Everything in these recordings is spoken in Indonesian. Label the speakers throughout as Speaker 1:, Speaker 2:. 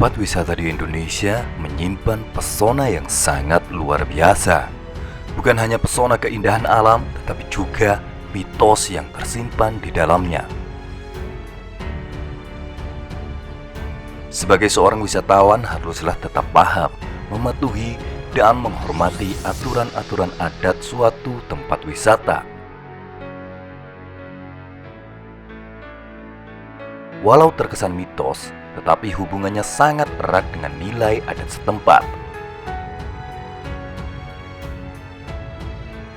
Speaker 1: Tempat wisata di Indonesia menyimpan pesona yang sangat luar biasa. Bukan hanya pesona keindahan alam, tetapi juga mitos yang tersimpan di dalamnya. Sebagai seorang wisatawan haruslah tetap paham, mematuhi, dan menghormati aturan-aturan adat suatu tempat wisata. Walau terkesan mitos, tetapi hubungannya sangat erat dengan nilai adat setempat.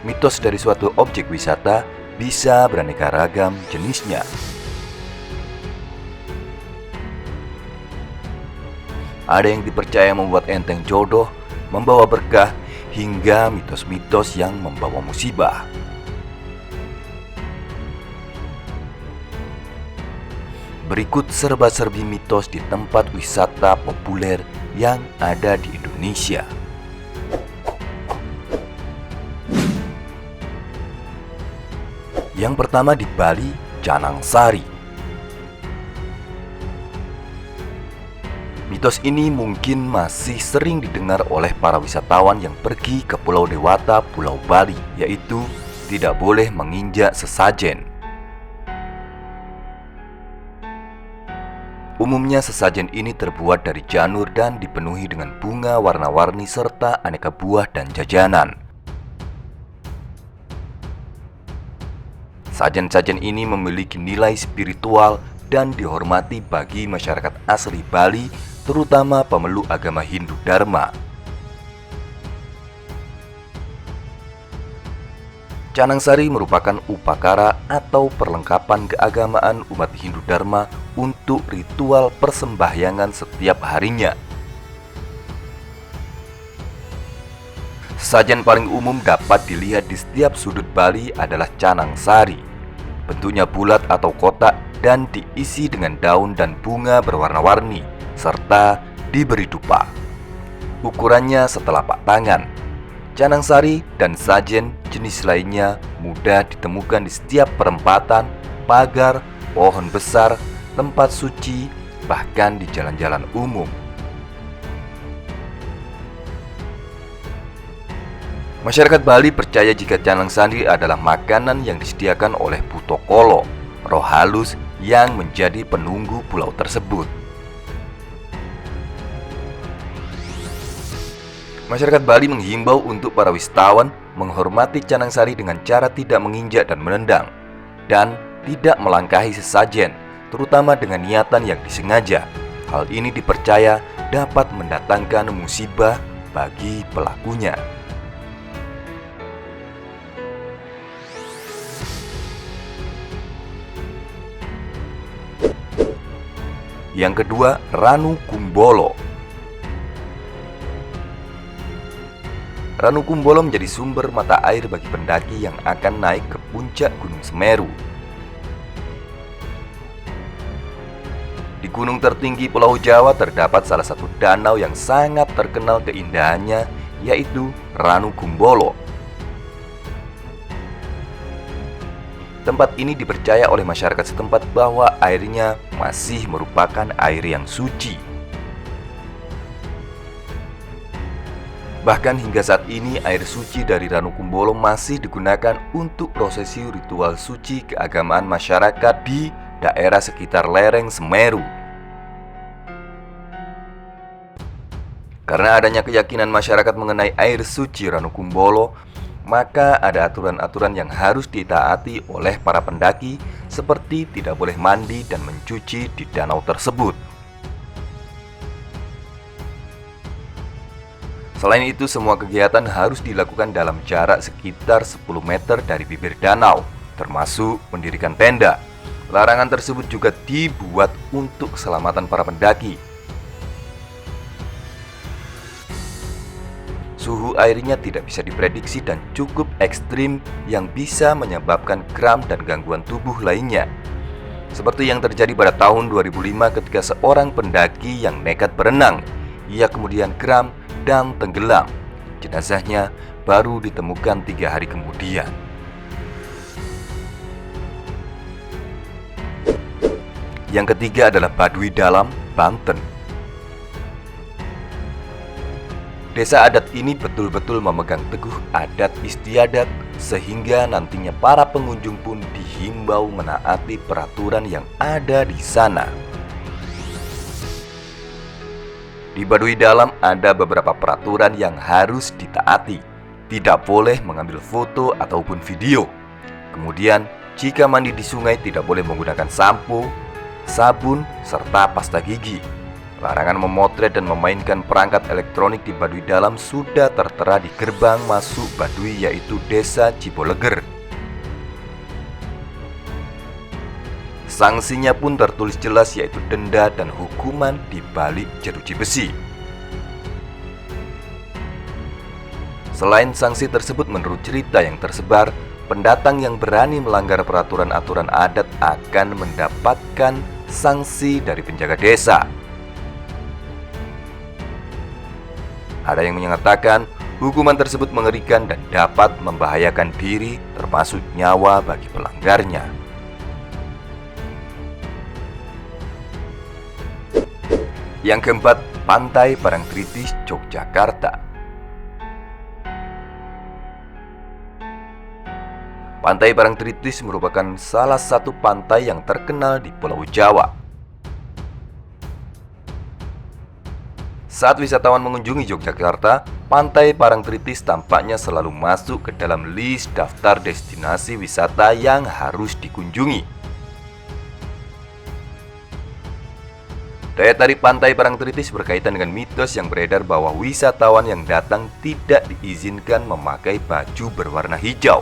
Speaker 1: Mitos dari suatu objek wisata bisa beraneka ragam jenisnya. Ada yang dipercaya membuat enteng jodoh, membawa berkah, hingga mitos-mitos yang membawa musibah. Berikut serba-serbi mitos di tempat wisata populer yang ada di Indonesia. Yang pertama di Bali, Canang Sari. Mitos ini mungkin masih sering didengar oleh para wisatawan yang pergi ke Pulau Dewata, Pulau Bali, yaitu tidak boleh menginjak sesajen. Umumnya sesajen ini terbuat dari janur dan dipenuhi dengan bunga warna-warni serta aneka buah dan jajanan. Sajen-sajen ini memiliki nilai spiritual dan dihormati bagi masyarakat asli Bali, terutama pemeluk agama Hindu Dharma. Canang Sari merupakan upakara atau perlengkapan keagamaan umat Hindu Dharma untuk ritual persembahyangan setiap harinya. Sajian paling umum dapat dilihat di setiap sudut Bali adalah canang sari. Bentuknya bulat atau kotak dan diisi dengan daun dan bunga berwarna-warni, serta diberi dupa. Ukurannya setelapak tangan. Canang sari dan sajen jenis lainnya mudah ditemukan di setiap perempatan, pagar, pohon besar, tempat suci, bahkan di jalan-jalan umum. Masyarakat Bali percaya jika canang sari adalah makanan yang disediakan oleh Putokolo, roh halus yang menjadi penunggu pulau tersebut. Masyarakat Bali menghimbau untuk para wisatawan menghormati canang sari dengan cara tidak menginjak dan menendang, dan tidak melangkahi sesajen, terutama dengan niatan yang disengaja. Hal ini dipercaya dapat mendatangkan musibah bagi pelakunya. Yang kedua, Ranu Kumbolo. Ranu Kumbolo menjadi sumber mata air bagi pendaki yang akan naik ke puncak Gunung Semeru. Di gunung tertinggi Pulau Jawa terdapat salah satu danau yang sangat terkenal keindahannya, yaitu Ranu Kumbolo. Tempat ini dipercaya oleh masyarakat setempat bahwa airnya masih merupakan air yang suci. Bahkan hingga saat ini air suci dari Ranu Kumbolo masih digunakan untuk prosesi ritual suci keagamaan masyarakat di daerah sekitar lereng Semeru. Karena adanya keyakinan masyarakat mengenai air suci Ranu Kumbolo, maka ada aturan-aturan yang harus ditaati oleh para pendaki, seperti tidak boleh mandi dan mencuci di danau tersebut. Selain itu, semua kegiatan harus dilakukan dalam jarak sekitar 10 meter dari bibir danau, termasuk mendirikan tenda. Larangan tersebut juga dibuat untuk keselamatan para pendaki. Suhu airnya tidak bisa diprediksi dan cukup ekstrim yang bisa menyebabkan kram dan gangguan tubuh lainnya. Seperti yang terjadi pada tahun 2005 ketika seorang pendaki yang nekat berenang, ia kemudian kram dan tenggelam. Jenazahnya baru ditemukan 3 hari kemudian. Yang ketiga adalah Baduy Dalam, Banten. Desa adat ini betul-betul memegang teguh adat istiadat, sehingga nantinya para pengunjung pun dihimbau menaati peraturan yang ada di sana. Di Baduy Dalam ada beberapa peraturan yang harus ditaati. Tidak boleh mengambil foto ataupun video. Kemudian, jika mandi di sungai tidak boleh menggunakan sampo, sabun, serta pasta gigi. Larangan memotret dan memainkan perangkat elektronik di Baduy Dalam sudah tertera di gerbang masuk Baduy, yaitu Desa Ciboleger. Sanksinya pun tertulis jelas, yaitu denda dan hukuman di balik jeruji besi. Selain sanksi tersebut, menurut cerita yang tersebar, pendatang yang berani melanggar peraturan aturan adat akan mendapatkan sanksi dari penjaga desa. Ada yang menyatakan hukuman tersebut mengerikan dan dapat membahayakan diri, termasuk nyawa bagi pelanggarnya. Yang keempat, Pantai Parangtritis, Yogyakarta. Pantai Parangtritis merupakan salah satu pantai yang terkenal di Pulau Jawa. Saat wisatawan mengunjungi Yogyakarta, Pantai Parangtritis tampaknya selalu masuk ke dalam list daftar destinasi wisata yang harus dikunjungi. Daya tarik Pantai Parangtritis berkaitan dengan mitos yang beredar bahwa wisatawan yang datang tidak diizinkan memakai baju berwarna hijau.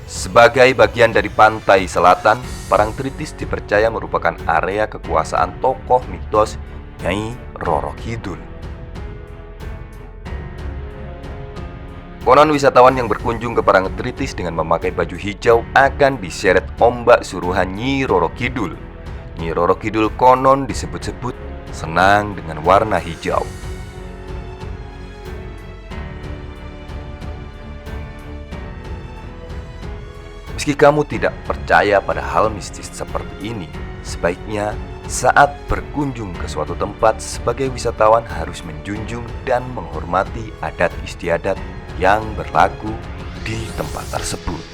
Speaker 1: Sebagai bagian dari pantai selatan, Parangtritis dipercaya merupakan area kekuasaan tokoh mitos Nyai Roro Kidul. Konon wisatawan yang berkunjung ke Parangtritis dengan memakai baju hijau akan diseret ombak suruhan Nyi Roro Kidul. Nyi Roro Kidul konon disebut-sebut senang dengan warna hijau. Meski kamu tidak percaya pada hal mistis seperti ini, sebaiknya saat berkunjung ke suatu tempat sebagai wisatawan harus menjunjung dan menghormati adat istiadat yang berlaku di tempat tersebut.